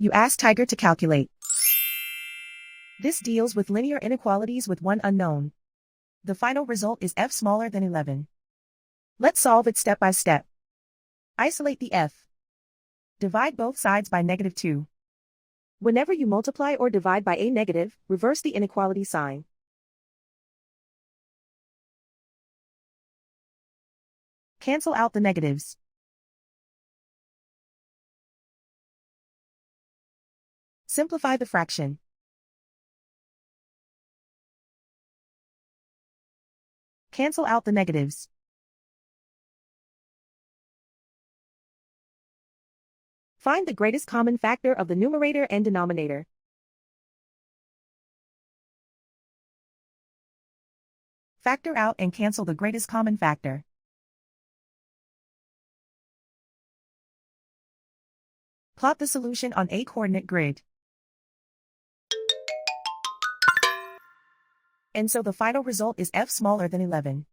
You ask Tiger to calculate. This deals with linear inequalities with one unknown. The final result is f smaller than 11. Let's solve it step by step. Isolate the f. Divide both sides by -2. Whenever you multiply or divide by a negative, reverse the inequality sign. Cancel out the negatives. Simplify the fraction. Cancel out the negatives. Find the greatest common factor of the numerator and denominator. Factor out and cancel the greatest common factor. Plot the solution on a coordinate grid. And so the final result is f smaller than 11.